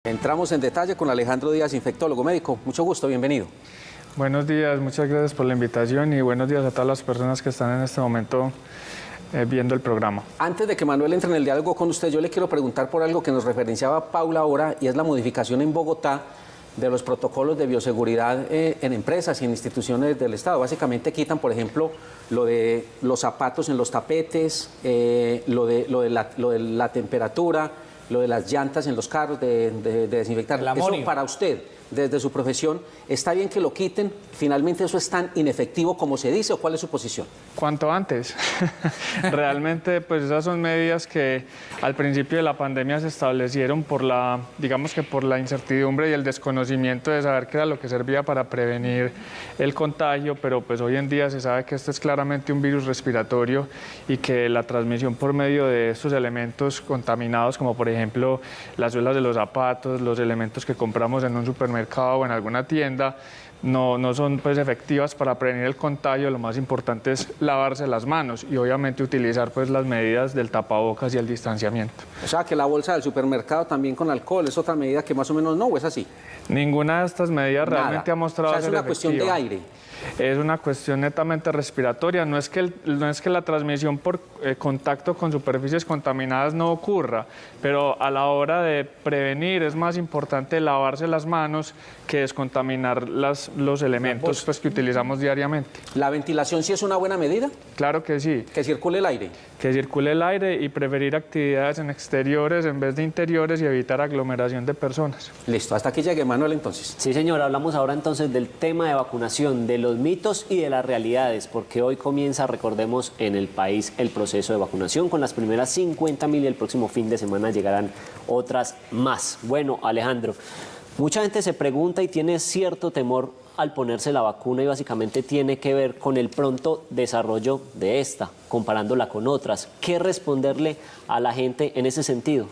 Entramos en detalle con Alejandro Díaz, infectólogo médico. Mucho gusto, bienvenido. Buenos días, muchas gracias por la invitación y buenos días a todas las personas que están en este momento viendo el programa. Antes de que Manuel entre en el diálogo con usted, yo le quiero preguntar por algo que nos referenciaba Paula ahora, y es la modificación en Bogotá de los protocolos de bioseguridad en empresas y en instituciones del Estado. Básicamente quitan, por ejemplo, lo de los zapatos en los tapetes, lo de la temperatura, lo de las llantas en los carros, de desinfectar. Eso para usted, desde su profesión, ¿está bien que lo quiten? ¿Finalmente eso es tan inefectivo como se dice o cuál es su posición? Cuanto antes. Realmente, pues esas son medidas que al principio de la pandemia se establecieron por la, digamos que por la incertidumbre y el desconocimiento de saber qué era lo que servía para prevenir el contagio, pero pues hoy en día se sabe que este es claramente un virus respiratorio y que la transmisión por medio de estos elementos contaminados, como por ejemplo las suelas de los zapatos, los elementos que compramos en un supermercado o en alguna tienda, no son pues efectivas para prevenir el contagio. Lo más importante es lavarse las manos y obviamente utilizar pues las medidas del tapabocas y el distanciamiento. O sea que la bolsa del supermercado también con alcohol es otra medida que más o menos no, ¿o es así? Ninguna de estas medidas realmente ha mostrado ser efectiva. Es una cuestión de aire. Es una cuestión netamente respiratoria. No es que la transmisión por contacto con superficies contaminadas no ocurra, pero a la hora de prevenir es más importante lavarse las manos que descontaminar los elementos pues, que utilizamos diariamente. ¿La ventilación sí es una buena medida? Claro que sí. ¿Que circule el aire? Que circule el aire y preferir actividades en exteriores en vez de interiores y evitar aglomeración de personas. Listo, hasta aquí llegue Manuel entonces. Sí, señor, hablamos ahora entonces del tema de vacunación, de los mitos y de las realidades, porque hoy comienza, recordemos, en el país el proceso de vacunación con las primeras 50.000 y el próximo fin de semana llegarán otras más. Bueno, Alejandro, mucha gente se pregunta y tiene cierto temor al ponerse la vacuna y básicamente tiene que ver con el pronto desarrollo de esta, comparándola con otras. ¿Qué responderle a la gente en ese sentido?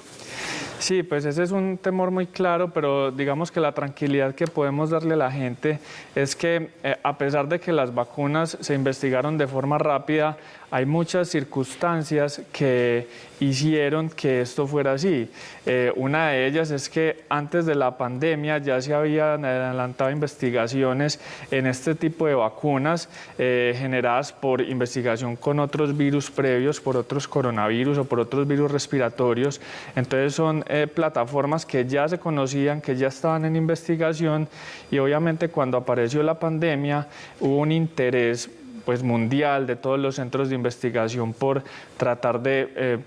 Sí, pues ese es un temor muy claro, pero digamos que la tranquilidad que podemos darle a la gente es que a pesar de que las vacunas se investigaron de forma rápida, hay muchas circunstancias que hicieron que esto fuera así. Una de ellas es que antes de la pandemia ya se habían adelantado investigaciones en este tipo de vacunas generadas por investigación con otros virus previos, por otros coronavirus o por otros virus respiratorios. Entonces son plataformas que ya se conocían, que ya estaban en investigación, y obviamente cuando apareció la pandemia hubo un interés pues mundial de todos los centros de investigación por tratar de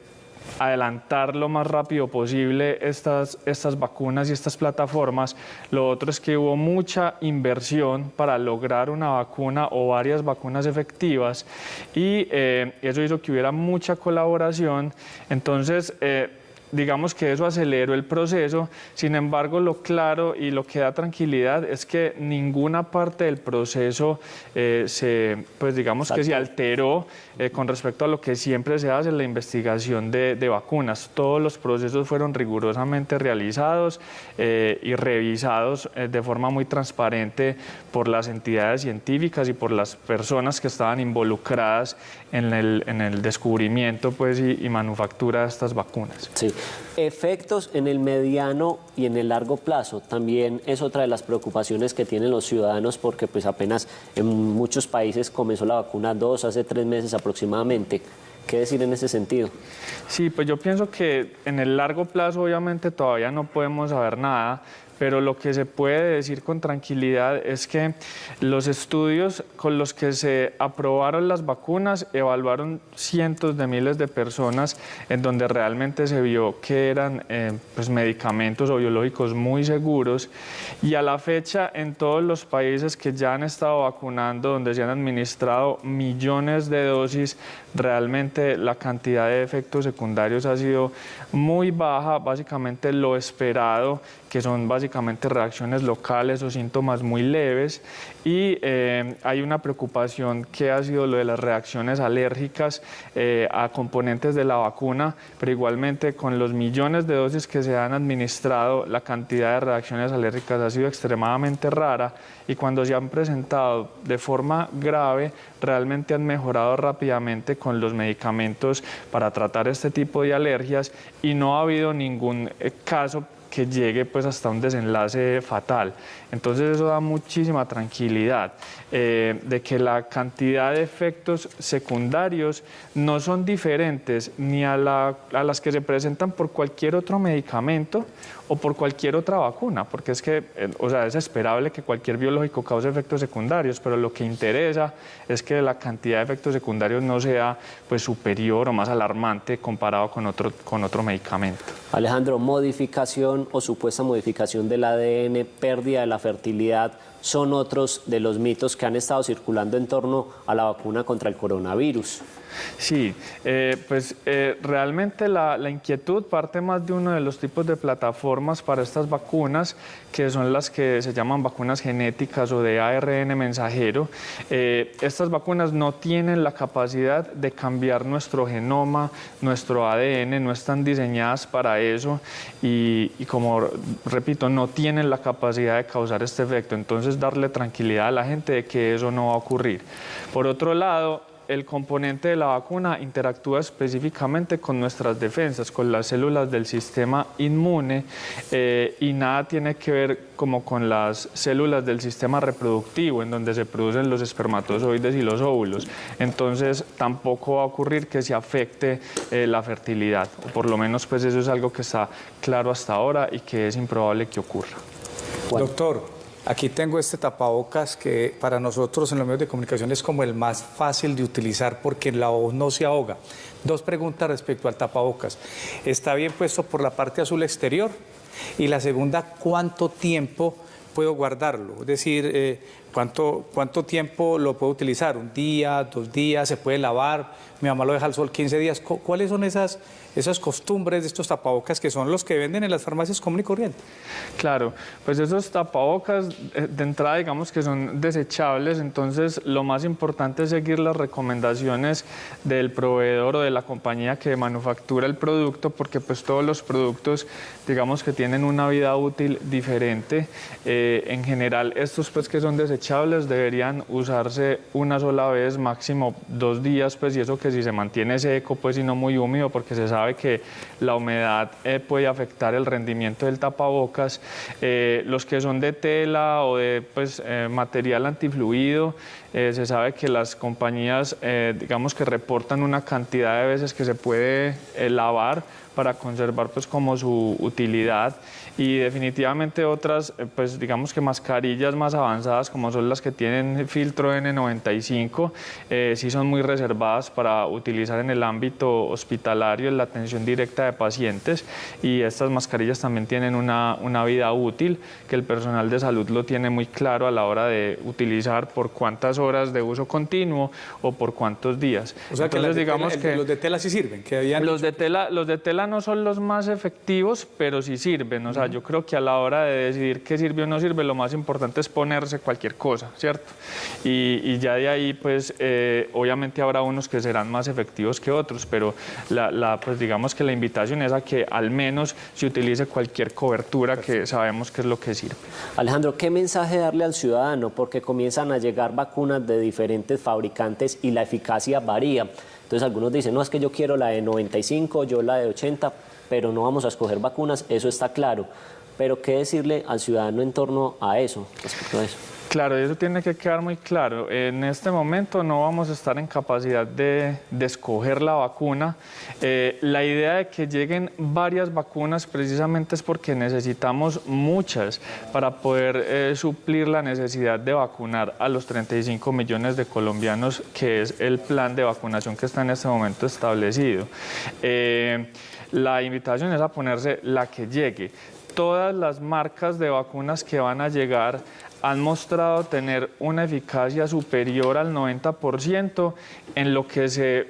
adelantar lo más rápido posible estas vacunas y estas plataformas. Lo otro es que hubo mucha inversión para lograr una vacuna o varias vacunas efectivas y eso hizo que hubiera mucha colaboración. Entonces, digamos que eso aceleró el proceso. Sin embargo, lo claro y lo que da tranquilidad es que ninguna parte del proceso se alteró con respecto a lo que siempre se hace en la investigación de vacunas. Todos los procesos fueron rigurosamente realizados y revisados de forma muy transparente por las entidades científicas y por las personas que estaban involucradas en el descubrimiento pues, y manufactura de estas vacunas. Sí. Efectos en el mediano y en el largo plazo también es otra de las preocupaciones que tienen los ciudadanos, porque pues apenas en muchos países comenzó la vacuna hace 3 meses aproximadamente. ¿Qué decir en ese sentido? Sí, pues yo pienso que en el largo plazo obviamente todavía no podemos saber nada, pero lo que se puede decir con tranquilidad es que los estudios con los que se aprobaron las vacunas evaluaron cientos de miles de personas en donde realmente se vio que eran pues medicamentos o biológicos muy seguros, y a la fecha en todos los países que ya han estado vacunando, donde se han administrado millones de dosis, realmente la cantidad de efectos secundarios ha sido muy baja, básicamente lo esperado, que son básicamente reacciones locales o síntomas muy leves, y hay una preocupación que ha sido lo de las reacciones alérgicas a componentes de la vacuna, pero igualmente con los millones de dosis que se han administrado, la cantidad de reacciones alérgicas ha sido extremadamente rara, y cuando se han presentado de forma grave, realmente han mejorado rápidamente con los medicamentos para tratar este tipo de alergias, y no ha habido ningún caso que llegue pues hasta un desenlace fatal. Entonces eso da muchísima tranquilidad de que la cantidad de efectos secundarios no son diferentes ni a las que se presentan por cualquier otro medicamento o por cualquier otra vacuna, porque es que, o sea, es esperable que cualquier biológico cause efectos secundarios, pero lo que interesa es que la cantidad de efectos secundarios no sea pues superior o más alarmante comparado con otro medicamento. Alejandro, modificación o supuesta modificación del ADN, pérdida de la fertilidad, son otros de los mitos que han estado circulando en torno a la vacuna contra el coronavirus. Sí, realmente la inquietud parte más de uno de los tipos de plataformas para estas vacunas, que son las que se llaman vacunas genéticas o de ARN mensajero. Estas vacunas no tienen la capacidad de cambiar nuestro genoma, nuestro ADN, no están diseñadas para eso y como repito, no tienen la capacidad de causar este efecto. Entonces, darle tranquilidad a la gente de que eso no va a ocurrir. Por otro lado, el componente de la vacuna interactúa específicamente con nuestras defensas, con las células del sistema inmune y nada tiene que ver como con las células del sistema reproductivo, en donde se producen los espermatozoides y los óvulos. Entonces tampoco va a ocurrir que se afecte la fertilidad, o por lo menos pues eso es algo que está claro hasta ahora y que es improbable que ocurra. Doctor, aquí tengo este tapabocas que para nosotros en los medios de comunicación es como el más fácil de utilizar porque la voz no se ahoga. Dos preguntas respecto al tapabocas. ¿Está bien puesto por la parte azul exterior? Y la segunda, ¿cuánto tiempo puedo guardarlo? Es decir, ¿cuánto tiempo lo puedo utilizar? ¿Un día, 2 días? ¿Se puede lavar? Mi mamá lo deja al sol 15 días. ¿Cuáles son esas costumbres de estos tapabocas que son los que venden en las farmacias común y corriente? Claro, pues esos tapabocas de entrada digamos que son desechables, entonces lo más importante es seguir las recomendaciones del proveedor o de la compañía que manufactura el producto, porque pues todos los productos digamos que tienen una vida útil diferente. En general estos pues que son desechables deberían usarse una sola vez, máximo 2 días, pues y eso que si se mantiene seco pues y no muy húmedo, porque se sabe que la humedad puede afectar el rendimiento del tapabocas. Los que son de tela o de material antifluido, se sabe que las compañías digamos que reportan una cantidad de veces que se puede lavar para conservar pues como su utilidad, y definitivamente otras pues digamos que mascarillas más avanzadas como son las que tienen filtro N95 sí son muy reservadas para utilizar en el ámbito hospitalario, en la atención directa de pacientes, y estas mascarillas también tienen una vida útil que el personal de salud lo tiene muy claro a la hora de utilizar por cuántas horas de uso continuo o por cuántos días. O sea, entonces, digamos que los de tela sí sirven. Los de tela no son los más efectivos, pero sí sirven. O sea, yo creo que a la hora de decidir qué sirve o no sirve, lo más importante es ponerse cualquier cosa, ¿cierto? Y ya de ahí, pues, obviamente habrá unos que serán más efectivos que otros, pero pues digamos que la invitación es a que al menos se utilice cualquier cobertura, que sabemos que es lo que sirve. Alejandro, ¿qué mensaje darle al ciudadano? Porque comienzan a llegar vacunas de diferentes fabricantes y la eficacia varía. Entonces algunos dicen, no, es que yo quiero la de 95, yo la de 80, pero no vamos a escoger vacunas, eso está claro. Pero ¿qué decirle al ciudadano en torno a eso, respecto a eso? Claro, eso tiene que quedar muy claro. En este momento no vamos a estar en capacidad de escoger la vacuna. La idea de que lleguen varias vacunas precisamente es porque necesitamos muchas para poder suplir la necesidad de vacunar a los 35 millones de colombianos, que es el plan de vacunación que está en este momento establecido. La invitación es a ponerse la que llegue. Todas las marcas de vacunas que van a llegar han mostrado tener una eficacia superior al 90% en lo que se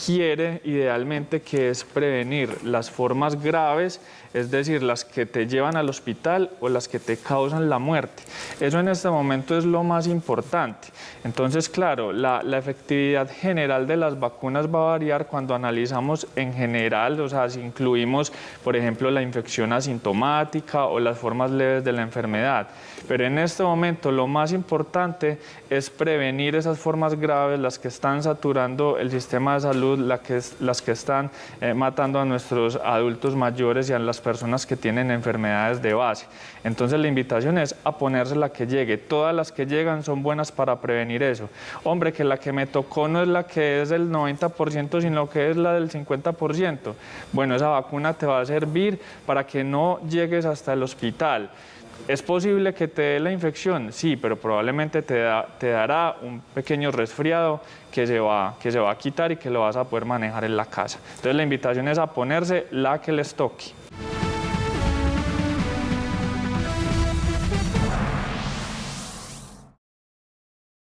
quiere idealmente, que es prevenir las formas graves, es decir, las que te llevan al hospital o las que te causan la muerte. Eso en este momento es lo más importante. Entonces, claro, la efectividad general de las vacunas va a variar cuando analizamos en general, o sea, si incluimos, por ejemplo, la infección asintomática o las formas leves de la enfermedad. Pero en este momento lo más importante es prevenir esas formas graves, las que están saturando el sistema de salud salud las que están matando a nuestros adultos mayores y a las personas que tienen enfermedades de base. Entonces la invitación es a ponerse la que llegue. Todas las que llegan son buenas para prevenir eso. Hombre, que la que me tocó no es la que es del 90%, sino que es la del 50%. Bueno, esa vacuna te va a servir para que no llegues hasta el hospital. ¿Es posible que te dé la infección? Sí, pero probablemente te dará un pequeño resfriado que se va a quitar y que lo vas a poder manejar en la casa. Entonces la invitación es a ponerse la que les toque.